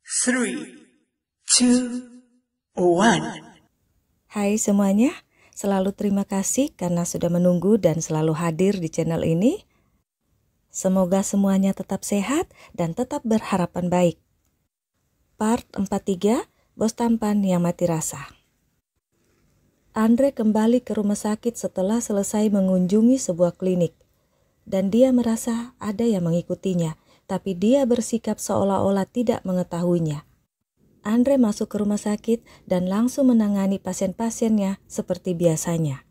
3, 2, 1. Hai semuanya, selalu terima kasih karena sudah menunggu dan selalu hadir di channel ini. Semoga semuanya tetap sehat dan tetap berharapan baik. Part 43, Bos Tampan yang Mati Rasa. Andre kembali ke rumah sakit setelah selesai mengunjungi sebuah klinik. Dan dia merasa ada yang mengikutinya, tapi dia bersikap seolah-olah tidak mengetahuinya. Andre masuk ke rumah sakit dan langsung menangani pasien-pasiennya seperti biasanya.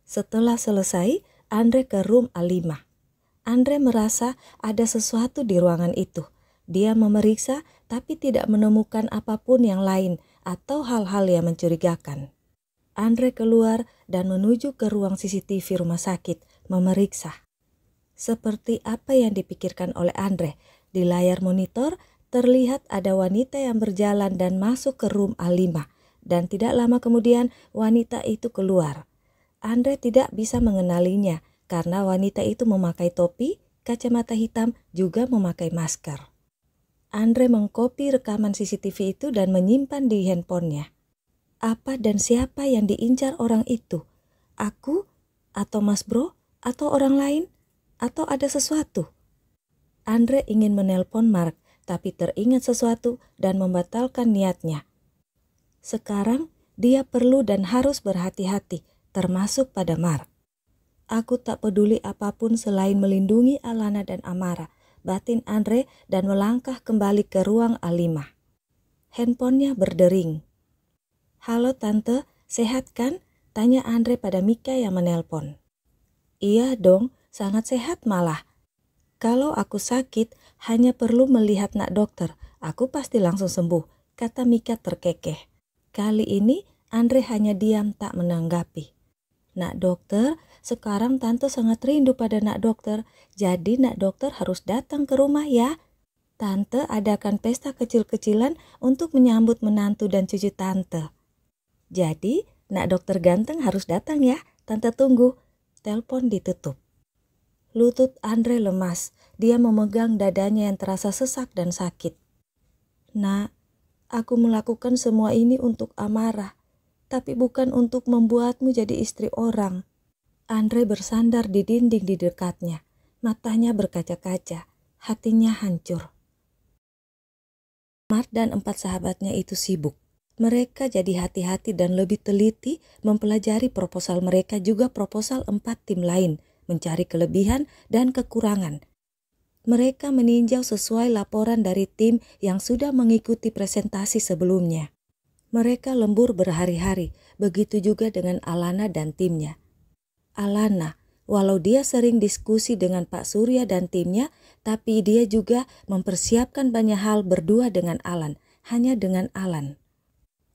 Setelah selesai, Andre ke room A5. Andre merasa ada sesuatu di ruangan itu. Dia memeriksa tapi tidak menemukan apapun yang lain atau hal-hal yang mencurigakan. Andre keluar dan menuju ke ruang CCTV rumah sakit memeriksa. Seperti apa yang dipikirkan oleh Andre, di layar monitor terlihat ada wanita yang berjalan dan masuk ke room A5, dan tidak lama kemudian wanita itu keluar. Andre tidak bisa mengenalinya karena wanita itu memakai topi, kacamata hitam, juga memakai masker. Andre mengcopy rekaman CCTV itu dan menyimpan di handphonenya. Apa dan siapa yang diincar orang itu? Aku? Atau Mas Bro? Atau orang lain? Atau ada sesuatu? Andre ingin menelpon Mark, tapi teringat sesuatu dan membatalkan niatnya. Sekarang dia perlu dan harus berhati-hati, termasuk pada Mark. Aku tak peduli apapun selain melindungi Alana dan Amara, batin Andre dan melangkah kembali ke ruang A5. Handphonenya berdering. Halo tante, sehat kan? Tanya Andre pada Mika yang menelpon. Iya dong, sangat sehat malah. Kalau aku sakit, hanya perlu melihat nak dokter, aku pasti langsung sembuh, kata Mika terkekeh. Kali ini Andre hanya diam tak menanggapi. Nak dokter, sekarang tante sangat rindu pada nak dokter, jadi nak dokter harus datang ke rumah ya. Tante adakan pesta kecil-kecilan untuk menyambut menantu dan cucu tante. Jadi, nak dokter ganteng harus datang ya, tante tunggu. Telepon ditutup. Lutut Andre lemas, dia memegang dadanya yang terasa sesak dan sakit. Nak, aku melakukan semua ini untuk Amara, tapi bukan untuk membuatmu jadi istri orang. Andre bersandar di dinding di dekatnya, matanya berkaca-kaca, hatinya hancur. Mark dan 4 sahabatnya itu sibuk. Mereka jadi hati-hati dan lebih teliti mempelajari proposal mereka juga proposal 4 tim lain, mencari kelebihan dan kekurangan. Mereka meninjau sesuai laporan dari tim yang sudah mengikuti presentasi sebelumnya. Mereka lembur berhari-hari, begitu juga dengan Alana dan timnya. Alana, walau dia sering diskusi dengan Pak Surya dan timnya, tapi dia juga mempersiapkan banyak hal berdua dengan Alan, hanya dengan Alan.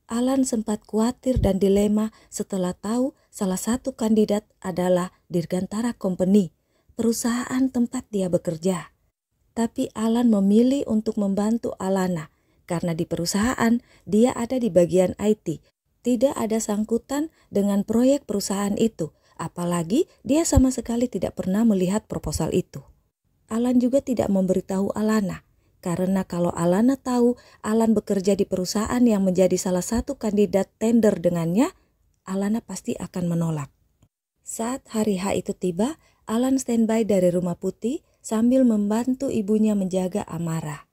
Alan sempat khawatir dan dilema setelah tahu salah satu kandidat adalah Dirgantara Company, perusahaan tempat dia bekerja. Tapi Alan memilih untuk membantu Alana karena di perusahaan dia ada di bagian IT. Tidak ada sangkutan dengan proyek perusahaan itu, apalagi dia sama sekali tidak pernah melihat proposal itu. Alan juga tidak memberitahu Alana. Karena kalau Alana tahu Alan bekerja di perusahaan yang menjadi salah satu kandidat tender dengannya, Alana pasti akan menolak. Saat hari H itu tiba, Alan standby dari Rumah Putih sambil membantu ibunya menjaga Amara.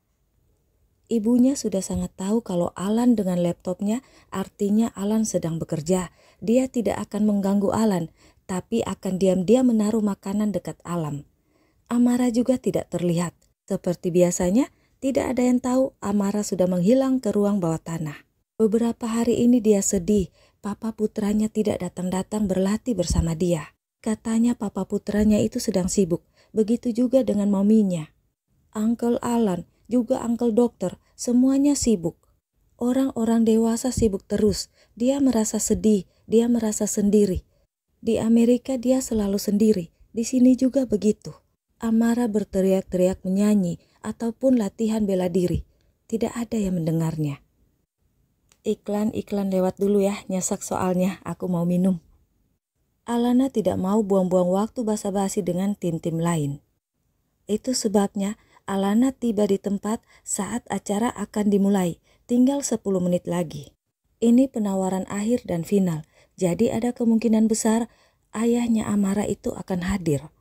Ibunya sudah sangat tahu kalau Alan dengan laptopnya artinya Alan sedang bekerja. Dia tidak akan mengganggu Alan, tapi akan diam-diam menaruh makanan dekat Alam. Amara juga tidak terlihat. Seperti biasanya, tidak ada yang tahu Amara sudah menghilang ke ruang bawah tanah. Beberapa hari ini dia sedih, papa putranya tidak datang-datang berlatih bersama dia. Katanya papa putranya itu sedang sibuk, begitu juga dengan maminya. Uncle Alan, juga Uncle Dokter, semuanya sibuk. Orang-orang dewasa sibuk terus, dia merasa sedih, dia merasa sendiri. Di Amerika dia selalu sendiri, di sini juga begitu. Amara berteriak-teriak menyanyi ataupun latihan bela diri. Tidak ada yang mendengarnya. Iklan lewat dulu ya, nyesak soalnya aku mau minum. Alana tidak mau buang-buang waktu basa-basi dengan tim-tim lain. Itu sebabnya Alana tiba di tempat saat acara akan dimulai. Tinggal 10 menit lagi. Ini penawaran akhir dan final. Jadi ada kemungkinan besar ayahnya Amara itu akan hadir.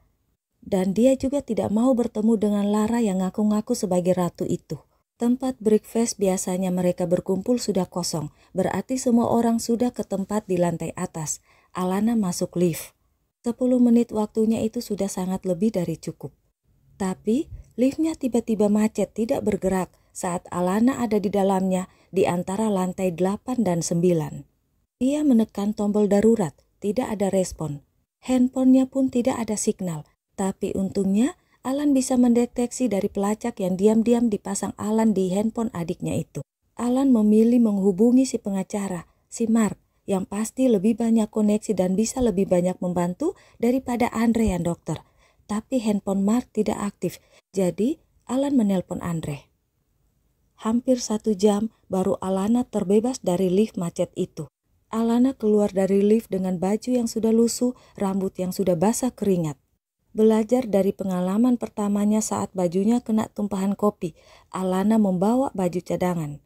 Dan dia juga tidak mau bertemu dengan Lara yang ngaku-ngaku sebagai ratu itu. Tempat breakfast biasanya mereka berkumpul sudah kosong. Berarti semua orang sudah ke tempat di lantai atas. Alana masuk lift. 10 menit waktunya itu sudah sangat lebih dari cukup. Tapi liftnya tiba-tiba macet, tidak bergerak saat Alana ada di dalamnya di antara lantai 8 dan 9. Dia menekan tombol darurat, tidak ada respon. Handphonenya pun tidak ada signal. Tapi untungnya Alan bisa mendeteksi dari pelacak yang diam-diam dipasang Alan di handphone adiknya itu. Alan memilih menghubungi si pengacara, si Mark, yang pasti lebih banyak koneksi dan bisa lebih banyak membantu daripada Andre yang dokter. Tapi handphone Mark tidak aktif, jadi Alan menelpon Andre. Hampir 1 jam baru Alana terbebas dari lift macet itu. Alana keluar dari lift dengan baju yang sudah lusuh, rambut yang sudah basah keringat. Belajar dari pengalaman pertamanya saat bajunya kena tumpahan kopi, Alana membawa baju cadangan.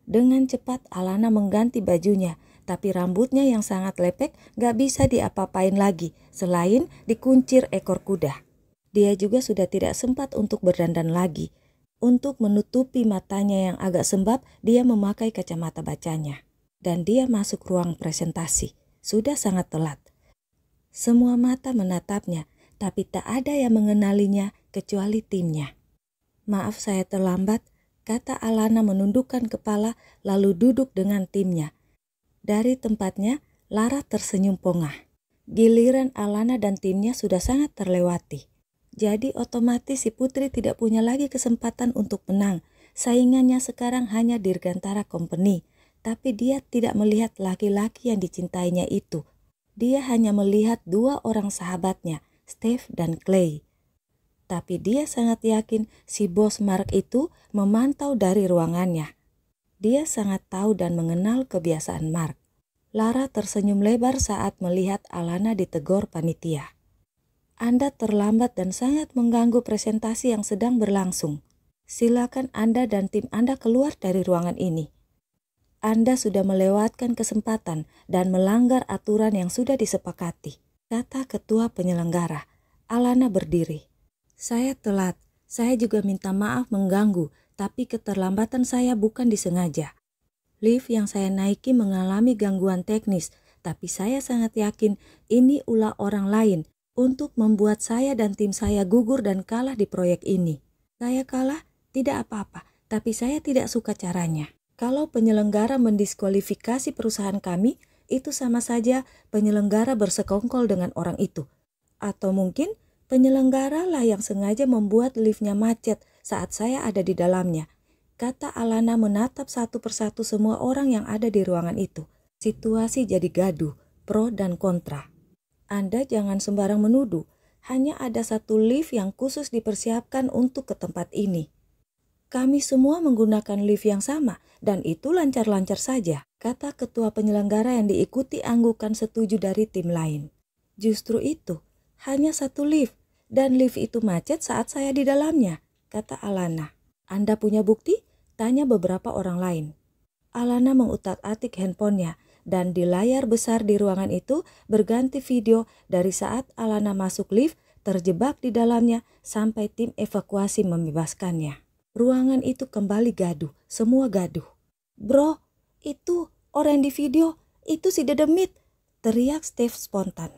Dengan cepat Alana mengganti bajunya, tapi rambutnya yang sangat lepek gak bisa diapa-apain lagi selain dikuncir ekor kuda. Dia juga sudah tidak sempat untuk berdandan lagi. Untuk menutupi matanya yang agak sembab, dia memakai kacamata bacanya. Dan dia masuk ruang presentasi. Sudah sangat telat. Semua mata menatapnya, tapi tak ada yang mengenalinya kecuali timnya. "Maaf saya terlambat," kata Alana menundukkan kepala lalu duduk dengan timnya. Dari tempatnya, Lara tersenyum pongah. Giliran Alana dan timnya sudah sangat terlewati. Jadi otomatis si Putri tidak punya lagi kesempatan untuk menang. Saingannya sekarang hanya Dirgantara Company. Tapi dia tidak melihat laki-laki yang dicintainya itu. Dia hanya melihat 2 orang sahabatnya, Steve dan Clay. Tapi dia sangat yakin si bos Mark itu memantau dari ruangannya. Dia sangat tahu dan mengenal kebiasaan Mark. Lara tersenyum lebar saat melihat Alana ditegur panitia. "Anda terlambat dan sangat mengganggu presentasi yang sedang berlangsung. Silakan Anda dan tim Anda keluar dari ruangan ini. Anda sudah melewatkan kesempatan dan melanggar aturan yang sudah disepakati," kata ketua penyelenggara. Alana berdiri. "Saya telat. Saya juga minta maaf mengganggu, tapi keterlambatan saya bukan disengaja. Lift yang saya naiki mengalami gangguan teknis, tapi saya sangat yakin ini ulah orang lain untuk membuat saya dan tim saya gugur dan kalah di proyek ini. Saya kalah? Tidak apa-apa, tapi saya tidak suka caranya. Kalau penyelenggara mendiskualifikasi perusahaan kami, itu sama saja penyelenggara bersekongkol dengan orang itu. Atau mungkin penyelenggara lah yang sengaja membuat liftnya macet saat saya ada di dalamnya," kata Alana menatap satu persatu semua orang yang ada di ruangan itu. Situasi jadi gaduh, pro dan kontra. "Anda jangan sembarang menuduh, hanya ada 1 lift yang khusus dipersiapkan untuk ke tempat ini. Kami semua menggunakan lift yang sama dan itu lancar-lancar saja," kata ketua penyelenggara yang diikuti anggukan setuju dari tim lain. "Justru itu, hanya 1 lift dan lift itu macet saat saya di dalamnya," kata Alana. "Anda punya bukti?" tanya beberapa orang lain. Alana mengutak-atik handphonenya dan di layar besar di ruangan itu berganti video dari saat Alana masuk lift, terjebak di dalamnya sampai tim evakuasi membebaskannya. Ruangan itu kembali gaduh, semua gaduh. "Bro, itu orang di video, itu si Dedemit," teriak Steve spontan.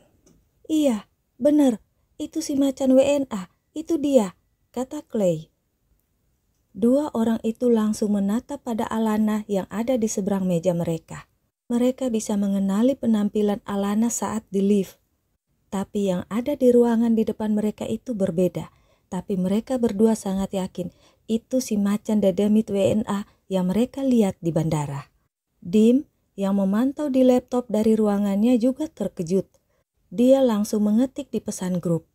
"Iya, bener, itu si macan WNA, itu dia," kata Clay. 2 orang itu langsung menatap pada Alana yang ada di seberang meja mereka. Mereka bisa mengenali penampilan Alana saat di lift. Tapi yang ada di ruangan di depan mereka itu berbeda. Tapi mereka berdua sangat yakin itu si macan Dedemit WNA yang mereka lihat di bandara. Dim yang memantau di laptop dari ruangannya juga terkejut. Dia langsung mengetik di pesan grup.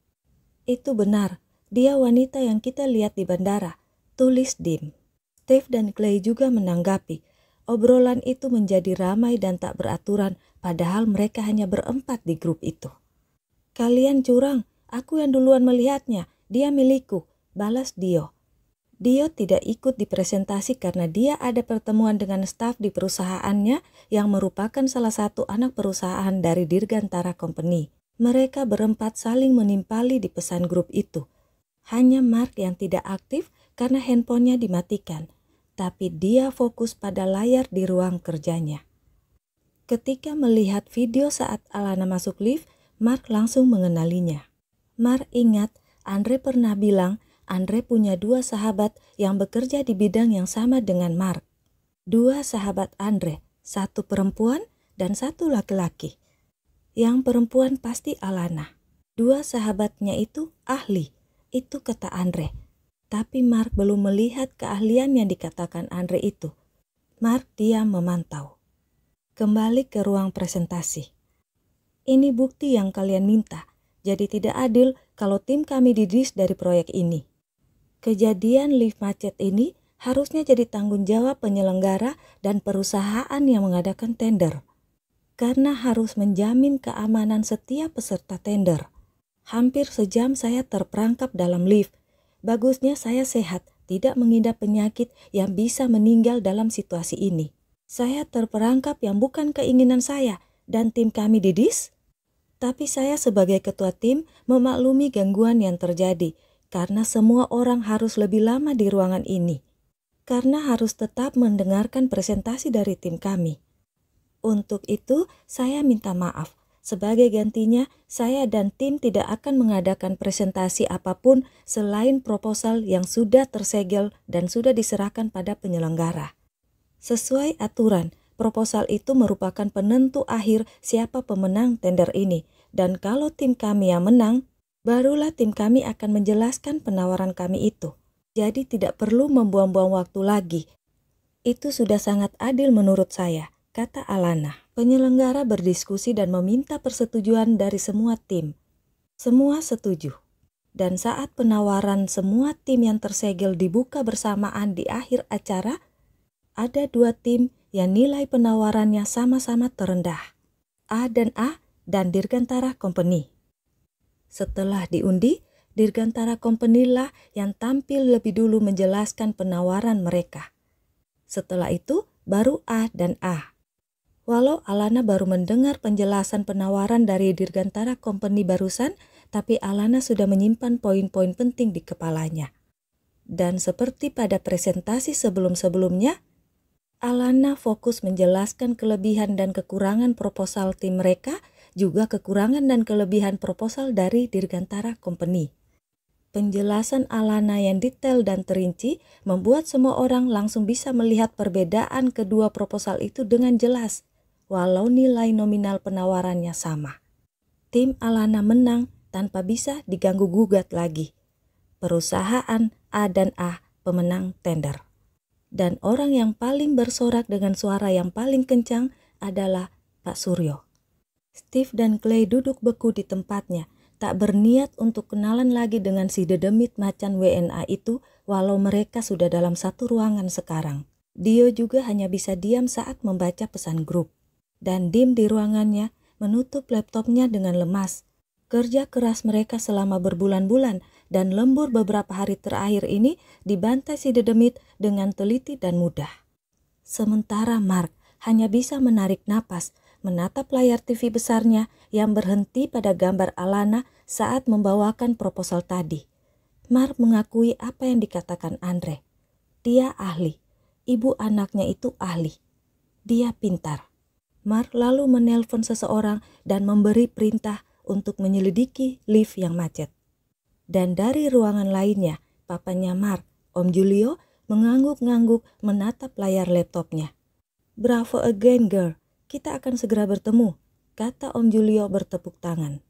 "Itu benar, dia wanita yang kita lihat di bandara," tulis Dim. Steve dan Clay juga menanggapi. Obrolan itu menjadi ramai dan tak beraturan, padahal mereka hanya berempat di grup itu. "Kalian curang, aku yang duluan melihatnya, dia milikku," balas Dio. Dio tidak ikut di presentasi karena dia ada pertemuan dengan staf di perusahaannya yang merupakan salah satu anak perusahaan dari Dirgantara Company. Mereka berempat saling menimpali di pesan grup itu. Hanya Mark yang tidak aktif karena handphonenya dimatikan, tapi dia fokus pada layar di ruang kerjanya. Ketika melihat video saat Alana masuk lift, Mark langsung mengenalinya. Mark ingat Andre pernah bilang Andre punya 2 sahabat yang bekerja di bidang yang sama dengan Mark. 2 sahabat Andre, 1 perempuan dan 1 laki-laki. Yang perempuan pasti Alana. 2 sahabatnya itu ahli, itu kata Andre. Tapi Mark belum melihat keahlian yang dikatakan Andre itu. Mark diam memantau. Kembali ke ruang presentasi. Ini bukti yang kalian minta, jadi tidak adil kalau tim kami didis dari proyek ini. Kejadian lift macet ini harusnya jadi tanggung jawab penyelenggara dan perusahaan yang mengadakan tender. Karena harus menjamin keamanan setiap peserta tender. Hampir sejam saya terperangkap dalam lift. Bagusnya saya sehat, tidak mengidap penyakit yang bisa meninggal dalam situasi ini. Saya terperangkap yang bukan keinginan saya dan tim kami didis. Tapi saya sebagai ketua tim memaklumi gangguan yang terjadi. Karena semua orang harus lebih lama di ruangan ini. Karena harus tetap mendengarkan presentasi dari tim kami. Untuk itu, saya minta maaf. Sebagai gantinya, saya dan tim tidak akan mengadakan presentasi apapun selain proposal yang sudah tersegel dan sudah diserahkan pada penyelenggara. Sesuai aturan, proposal itu merupakan penentu akhir siapa pemenang tender ini. Dan kalau tim kami yang menang, barulah tim kami akan menjelaskan penawaran kami itu. Jadi tidak perlu membuang-buang waktu lagi. Itu sudah sangat adil menurut saya, kata Alana. Penyelenggara berdiskusi dan meminta persetujuan dari semua tim. Semua setuju. Dan saat penawaran semua tim yang tersegel dibuka bersamaan di akhir acara, ada 2 tim yang nilai penawarannya sama-sama terendah. A dan Dirgantara Company. Setelah diundi, Dirgantara Company lah yang tampil lebih dulu menjelaskan penawaran mereka. Setelah itu, baru A dan A. Walau Alana baru mendengar penjelasan penawaran dari Dirgantara Company barusan, tapi Alana sudah menyimpan poin-poin penting di kepalanya. Dan seperti pada presentasi sebelum-sebelumnya, Alana fokus menjelaskan kelebihan dan kekurangan proposal tim mereka, juga kekurangan dan kelebihan proposal dari Dirgantara Company. Penjelasan Alana yang detail dan terinci membuat semua orang langsung bisa melihat perbedaan kedua proposal itu dengan jelas, walau nilai nominal penawarannya sama. Tim Alana menang tanpa bisa diganggu-gugat lagi. Perusahaan A dan A pemenang tender. Dan orang yang paling bersorak dengan suara yang paling kencang adalah Pak Suryo. Steve dan Clay duduk beku di tempatnya, tak berniat untuk kenalan lagi dengan si dedemit macan WNA itu walau mereka sudah dalam satu ruangan sekarang. Dio juga hanya bisa diam saat membaca pesan grup. Dan Dim di ruangannya menutup laptopnya dengan lemas. Kerja keras mereka selama berbulan-bulan dan lembur beberapa hari terakhir ini dibantai si dedemit dengan teliti dan mudah. Sementara Mark hanya bisa menarik napas, menatap layar TV besarnya yang berhenti pada gambar Alana saat membawakan proposal tadi. Mark mengakui apa yang dikatakan Andre. Dia ahli, ibu anaknya itu ahli. Dia pintar. Mark lalu menelpon seseorang dan memberi perintah untuk menyelidiki lift yang macet. Dan dari ruangan lainnya, papanya Mark, Om Julio, mengangguk-ngangguk menatap layar laptopnya. Bravo again girl, kita akan segera bertemu, kata Om Julio bertepuk tangan.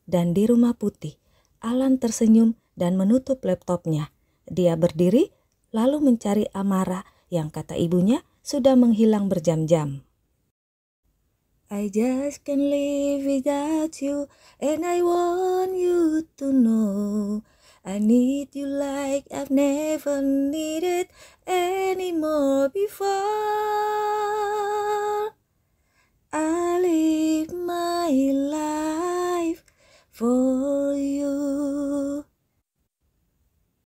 Dan di Rumah Putih, Alan tersenyum dan menutup laptopnya. Dia berdiri lalu mencari Amara yang kata ibunya sudah menghilang berjam-jam. I just can't live without you, and I want you to know I need you like I've never needed anymore before. I live my life